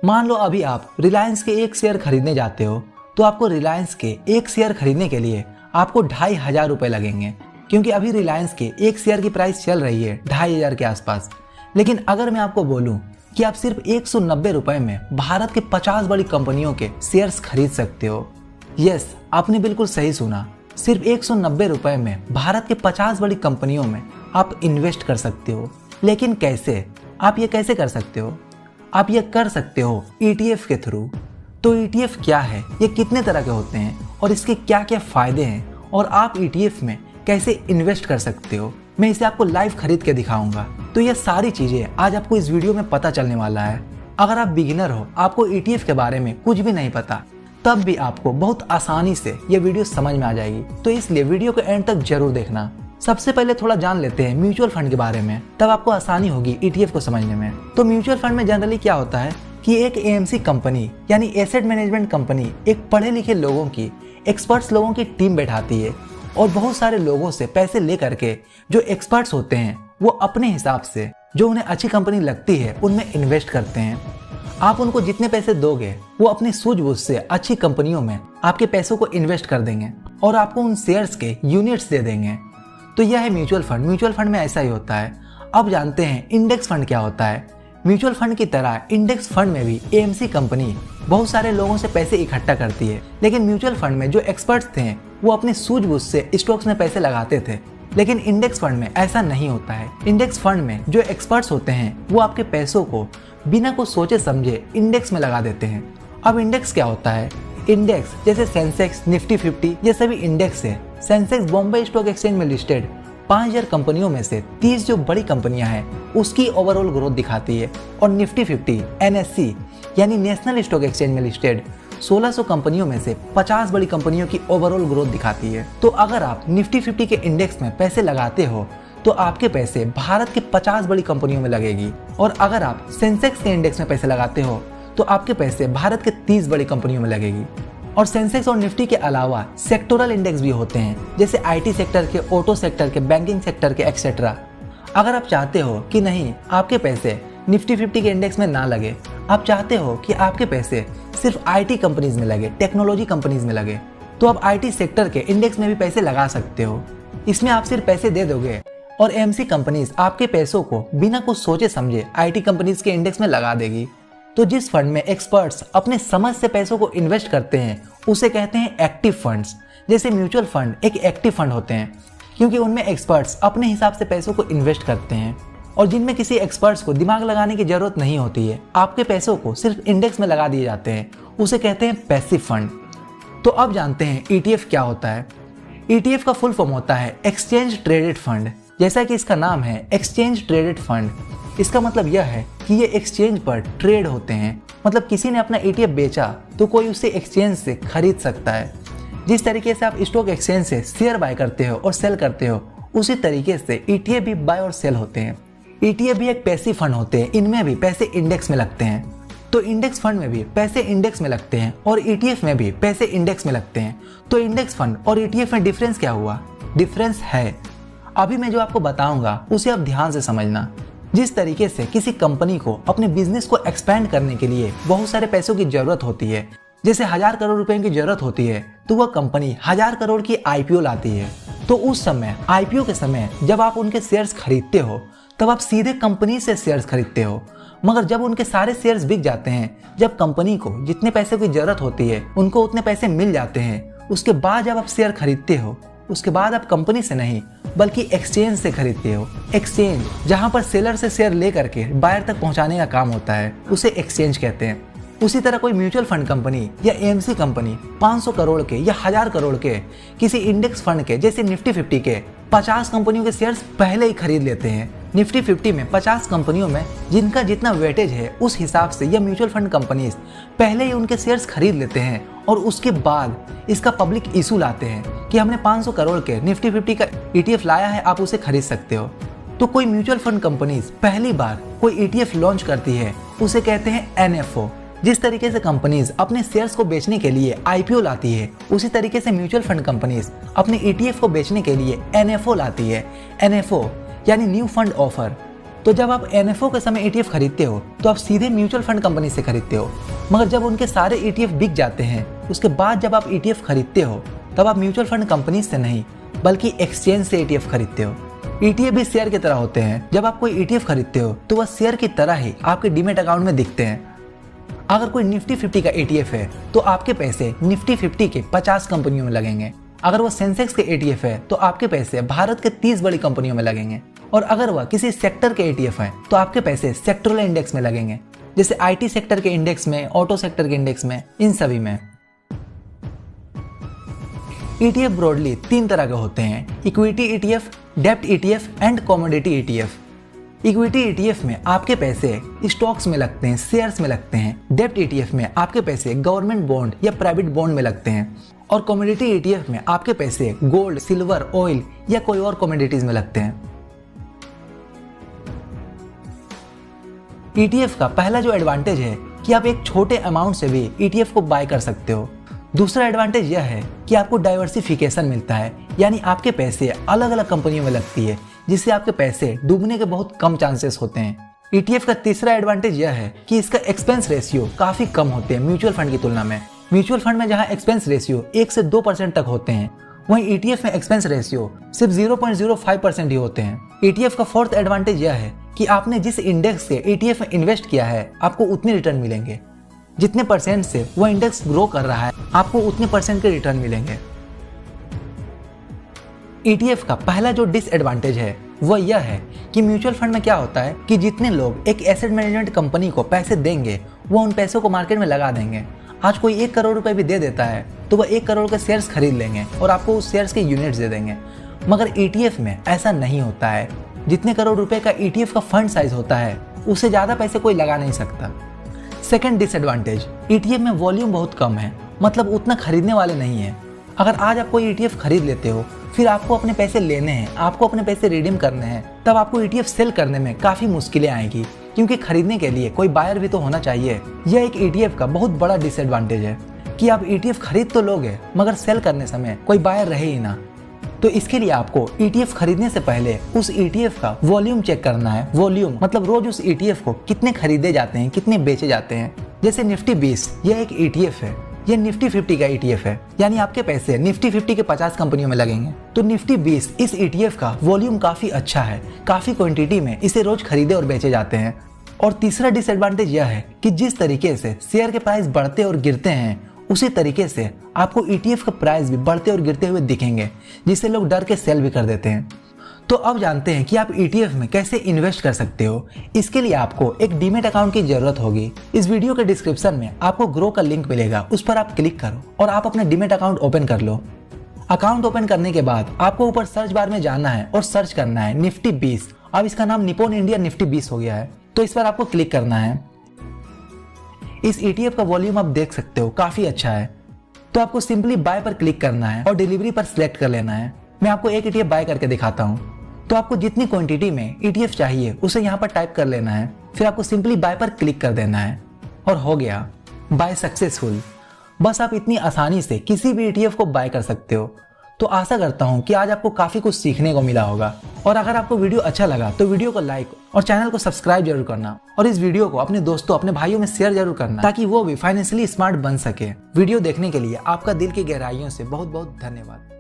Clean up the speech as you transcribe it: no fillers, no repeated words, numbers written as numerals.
मान लो अभी आप रिलायंस के एक शेयर खरीदने जाते हो तो आपको रिलायंस के एक शेयर खरीदने के लिए आपको 2500 रुपए लगेंगे, क्योंकि अभी रिलायंस के एक शेयर की प्राइस चल रही है 2500 के आसपास। लेकिन अगर मैं आपको बोलूं कि आप सिर्फ 190 रुपए में भारत के 50 बड़ी कंपनियों के शेयर्स खरीद सकते हो। यस, आपने बिल्कुल सही सुना, सिर्फ 190 रुपए में भारत के 50 बड़ी कंपनियों में आप इन्वेस्ट कर सकते हो। लेकिन कैसे? आप ये कैसे कर सकते हो? आप ये कर सकते हो ETF के थ्रू। तो ETF क्या है, ये कितने तरह के होते हैं और इसके क्या क्या फायदे हैं और आप ETF में कैसे इन्वेस्ट कर सकते हो, मैं इसे आपको लाइव खरीद के दिखाऊंगा। तो ये सारी चीजें आज आपको इस वीडियो में पता चलने वाला है। अगर आप बिगिनर हो, आपको ETF के बारे में कुछ भी नहीं पता, तब भी आपको बहुत आसानी से ये वीडियो समझ में आ जाएगी। तो इसलिए वीडियो को एंड तक जरूर देखना। सबसे पहले थोड़ा जान लेते हैं म्यूचुअल फंड के बारे में, तब आपको आसानी होगी ETF को समझने में। तो म्यूचुअल फंड में जनरली क्या होता है कि एक AMC कंपनी यानी एसेट मैनेजमेंट कंपनी एक पढ़े लिखे लोगों की, एक्सपर्ट्स लोगों की टीम बैठाती है और बहुत सारे लोगों से पैसे ले करके जो एक्सपर्ट्स होते हैं वो अपने हिसाब से जो उन्हें अच्छी कंपनी लगती है उनमें इन्वेस्ट करते हैं। आप उनको जितने पैसे दोगे वो अपनी सूझबूझ से अच्छी कंपनियों में आपके पैसों को इन्वेस्ट कर देंगे और आपको उन शेयर्स के यूनिट्स दे देंगे। तो यह है म्यूचुअल फंड। म्यूचुअल फंड में ऐसा ही होता है। अब जानते हैं इंडेक्स फंड क्या होता है। म्यूचुअल फंड की तरह इंडेक्स फंड में भी AMC कंपनी बहुत सारे लोगों से पैसे इकट्ठा करती है, लेकिन म्यूचुअल फंड में जो एक्सपर्ट्स थे वो अपने सूझबूझ से स्टॉक्स में पैसे लगाते थे, लेकिन इंडेक्स फंड में ऐसा नहीं होता है। इंडेक्स फंड में जो एक्सपर्ट्स होते हैं वो आपके पैसों को बिना कुछ सोचे समझे इंडेक्स में लगा देते हैं। अब इंडेक्स क्या होता है? इंडेक्स जैसे सेंसेक्स, निफ्टी 50 ये सभी इंडेक्स है। सेंसेक्स बॉम्बे स्टॉक एक्सचेंज में लिस्टेड 5000 कंपनियों में से 30 जो बड़ी कंपनियां हैं उसकी ओवरऑल ग्रोथ दिखाती है, और निफ्टी 50 NSE यानी नेशनल स्टॉक एक्सचेंज में लिस्टेड 1600 कंपनियों में से 50 बड़ी कंपनियों की ओवरऑल ग्रोथ दिखाती है। तो अगर आप निफ्टी 50 के इंडेक्स में पैसे लगाते हो तो आपके पैसे भारत के 50 बड़ी कंपनियों में लगेगी, और अगर आप सेंसेक्स के इंडेक्स में पैसे लगाते हो तो आपके पैसे भारत के 30 बड़ी कंपनियों में लगेगी। और सेंसेक्स और निफ्टी के अलावा सेक्टोरल इंडेक्स भी होते हैं, जैसे IT सेक्टर के, ऑटो सेक्टर के, बैंकिंग सेक्टर के एक्सेट्रा। अगर आप चाहते हो कि नहीं आपके पैसे निफ्टी 50 के इंडेक्स में ना लगे, आप चाहते हो कि आपके पैसे सिर्फ IT कंपनीज में लगे, टेक्नोलॉजी कंपनीज में लगे, तो आप IT सेक्टर के इंडेक्स में भी पैसे लगा सकते हो। इसमें आप सिर्फ पैसे दे दोगे और AMC कंपनीज आपके पैसों को बिना कुछ सोचे समझे IT कंपनीज के इंडेक्स में लगा देगी। तो जिस फंड में एक्सपर्ट्स अपने समझ से पैसों को इन्वेस्ट करते हैं उसे कहते हैं एक्टिव फंड्स। जैसे म्यूचुअल फंड एक एक्टिव फंड होते हैं क्योंकि उनमें एक्सपर्ट्स अपने हिसाब से पैसों को इन्वेस्ट करते हैं और जिनमें किसी एक्सपर्ट्स को दिमाग लगाने की जरूरत नहीं होती है, आपके पैसों को सिर्फ इंडेक्स में लगा दिए जाते हैं, उसे कहते हैं पैसिव फंड। तो अब जानते हैं ETF क्या होता है। ETF का फुल फॉर्म होता है एक्सचेंज ट्रेडेड फंड। जैसा कि इसका नाम है एक्सचेंज ट्रेडेड फंड, इसका मतलब यह है कि ये एक्सचेंज पर ट्रेड होते हैं। मतलब किसी ने अपना ETF बेचा तो कोई उसे एक्सचेंज से खरीद सकता है। जिस तरीके से आप स्टॉक एक्सचेंज से शेयर बाय करते हो और सेल करते हो, उसी तरीके से ETF भी बाय और सेल होते हैं। ETF भी एक पैसिव फंड होते हैं, इनमें भी पैसे इंडेक्स में लगते हैं। तो इंडेक्स फंड में भी पैसे इंडेक्स में लगते हैं और ETF में भी पैसे इंडेक्स में लगते हैं। तो इंडेक्स फंड और ETF में डिफरेंस क्या हुआ? डिफरेंस है, अभी मैं जो आपको बताऊंगा उसे आप ध्यान से समझना। जिस तरीके से किसी कंपनी को अपने बिजनेस को एक्सपेंड करने के लिए बहुत सारे पैसों की जरूरत होती है, जैसे 1000 करोड़ रुपए की जरूरत होती है, तो वह कंपनी 1000 करोड़ की IPO लाती है। तो उस समय IPO के समय जब आप उनके शेयर्स खरीदते हो तब आप सीधे कंपनी से शेयर्स खरीदते हो, मगर जब उनके सारे शेयर्स बिक जाते हैं, जब कंपनी को जितने पैसे की जरूरत होती है उनको उतने पैसे मिल जाते हैं, उसके बाद जब आप शेयर खरीदते हो, उसके बाद आप कंपनी से नहीं बल्कि एक्सचेंज से खरीदते हो। एक्सचेंज जहां पर सेलर से शेयर ले करके बायर तक पहुंचाने का काम होता है, उसे एक्सचेंज कहते हैं। उसी तरह कोई म्यूचुअल फंड कंपनी या AMC कंपनी 500 करोड़ के या 1000 करोड़ के किसी इंडेक्स फंड के जैसे निफ्टी 50 के 50 कंपनियों के शेयर्स पहले ही खरीद लेते हैं। निफ्टी 50 में 50 कंपनियों में जिनका जितना वेटेज है उस हिसाब से यह म्यूचुअल फंड कंपनीज पहले ही उनके शेयर्स खरीद लेते हैं और उसके बाद इसका पब्लिक इशू लाते हैं कि हमने 500 करोड़ के निफ्टी 50 का ETF लाया है, आप उसे खरीद सकते हो। तो कोई म्यूचुअल फंड कंपनीज पहली बार कोई ETF लॉन्च करती है, उसे कहते हैं NFO। जिस तरीके से कंपनीज अपने शेयर्स को बेचने के लिए IPO लाती है, उसी तरीके से म्यूचुअल फंड कंपनीज अपने ETF को बेचने के लिए NFO लाती है। NFO यानी न्यू फंड ऑफर। तो जब आप NFO के समय ETF खरीदते हो तो आप सीधे म्यूचुअल फंड कंपनी से खरीदते हो, मगर जब उनके सारे ETF बिक जाते हैं उसके बाद जब आप ETF खरीदते हो तब आप म्यूचुअल फंड कंपनी से नहीं बल्कि एक्सचेंज से ETF खरीदते हो। ETF भी शेयर की तरह होते हैं। जब आप कोई ETF खरीदते हो तो वह शेयर की तरह ही आपके डीमेट अकाउंट में दिखते हैं। अगर कोई निफ्टी 50 का ETF है तो आपके पैसे निफ्टी 50 के 50 कंपनियों में लगेंगे। अगर वह सेंसेक्स के ETF है तो आपके पैसे भारत के 30 बड़ी कंपनियों में लगेंगे। और अगर वह किसी सेक्टर के ETF है तो आपके पैसे सेक्टरल इंडेक्स में लगेंगे, जैसे IT सेक्टर के इंडेक्स में, ऑटो सेक्टर के इंडेक्स में, इन सभी में। ETF ब्रॉडली 3 तरह के होते हैं: इक्विटी ETF, डेब्ट ETF and commodity ETF। Equity ETF में आपके पैसे स्टॉक्स में लगते हैं, शेयर्स में लगते हैं। डेब्ट ETF में आपके पैसे गवर्नमेंट बॉन्ड या प्राइवेट बॉन्ड में लगते हैं। और कमोडिटी ETF में आपके पैसे गोल्ड, सिल्वर, ऑयल या कोई और कमोडिटीज में लगते हैं। ETF का पहला जो एडवांटेज है कि आप एक छोटे अमाउंट से भी ETF को बाय कर सकते हो। दूसरा एडवांटेज यह है कि आपको डाइवर्सिफिकेशन मिलता है, यानी आपके पैसे अलग अलग कंपनियों में लगती है, जिससे आपके पैसे डूबने के बहुत कम चांसेस होते हैं। ETF का तीसरा एडवांटेज यह है कि इसका एक्सपेंस रेशियो काफी कम होते हैं म्यूचुअल फंड की तुलना में। म्यूचुअल फंड में जहां एक्सपेंस रेशियो 1 से 2% तक होते हैं, वहीं ETF में एक्सपेंस रेशियो सिर्फ 0.05% ही होते हैं। ETF का फोर्थ एडवांटेज यह है कि आपने जिस इंडेक्स से ETF में इन्वेस्ट किया है आपको उतने रिटर्न मिलेंगे। जितने परसेंट से वह इंडेक्स ग्रो कर रहा है आपको उतने परसेंट के रिटर्न मिलेंगे। ETF का पहला जो डिसएडवांटेज है वह यह है कि म्यूचुअल फंड में क्या होता है कि जितने लोग एक एसेट मैनेजमेंट कंपनी को पैसे देंगे वो उन पैसों को मार्केट में लगा देंगे। आज कोई 1 करोड़ रुपए भी दे देता है तो वह 1 करोड़ के शेयर्स खरीद लेंगे और आपको उस शेयर्स के यूनिट्स दे देंगे। मगर ETF में ऐसा नहीं होता है। जितने करोड़ रुपए का ETF का फंड साइज होता है उससे ज्यादा पैसे कोई लगा नहीं सकता। सेकंड डिसएडवांटेज, ETF में वॉल्यूम बहुत कम है, मतलब उतना खरीदने वाले नहीं है। अगर आज आप कोई ETF खरीद लेते हो फिर आपको अपने पैसे लेने हैं, आपको अपने पैसे रिडीम करने हैं, तब आपको ETF सेल करने में काफी मुश्किलें आएगी, क्योंकि खरीदने के लिए कोई बायर भी तो होना चाहिए। यह एक ETF का बहुत बड़ा डिसएडवांटेज है कि आप ETF खरीद तो लोगे मगर सेल करने समय कोई बायर रहे ही ना। तो इसके लिए आपको ETF खरीदने से पहले उस ETF का वॉल्यूम चेक करना है। वॉल्यूम मतलब रोज उस ETF को कितने खरीदे जाते हैं, कितने बेचे जाते हैं। जैसे निफ्टी 20 यह एक ETF है, यह निफ्टी 50 का ETF है, यानी आपके पैसे निफ्टी 50 के 50 कंपनियों में लगेंगे। तो निफ्टी 20 इस ETF का वॉल्यूम काफी अच्छा है, काफी क्वांटिटी में इसे रोज खरीदे और बेचे जाते हैं। और तीसरा डिसएडवांटेज यह है कि जिस तरीके से शेयर के प्राइस बढ़ते और गिरते हैं उसी तरीके से आपको ETF का प्राइस भी बढ़ते और गिरते हुए दिखेंगे, जिससे लोग डर के सेल भी कर देते हैं। तो अब जानते हैं कि आप ETF में कैसे इन्वेस्ट कर सकते हो। इसके लिए आपको एक डीमेट अकाउंट की जरूरत होगी। इस वीडियो के डिस्क्रिप्शन में आपको ग्रो का लिंक मिलेगा, उस पर आप क्लिक करो और आप अपना डीमेट अकाउंट ओपन कर लो। अकाउंट ओपन करने के बाद आपको ऊपर सर्च बार में जाना है और सर्च करना है निफ्टी 20। अब इसका नाम निप्पॉन इंडिया निफ्टी 20 हो गया है, तो इस पर आपको क्लिक करना है। इस ETF का वॉल्यूम आप देख सकते हो काफी अच्छा है। तो आपको सिंपली बाय पर क्लिक करना है और डिलीवरी पर सिलेक्ट कर लेना है। मैं आपको एक ETF बाय करके दिखाता हूँ। तो आपको जितनी क्वांटिटी में ETF चाहिए उसे यहाँ पर टाइप कर लेना है, फिर आपको सिंपली बाय पर क्लिक कर देना है और हो गया बाय सक्सेसफुल। बस आप इतनी आसानी से किसी भी ETF को बाय कर सकते हो। तो आशा करता हूँ कि आज आपको काफी कुछ सीखने को मिला होगा। और अगर आपको वीडियो अच्छा लगा तो वीडियो को लाइक और चैनल को सब्सक्राइब जरूर करना और इस वीडियो को अपने दोस्तों, अपने भाइयों में शेयर जरूर करना, ताकि वो भी फाइनेंशियली स्मार्ट बन सके। वीडियो देखने के लिए आपका दिल की गहराइयों से बहुत बहुत धन्यवाद।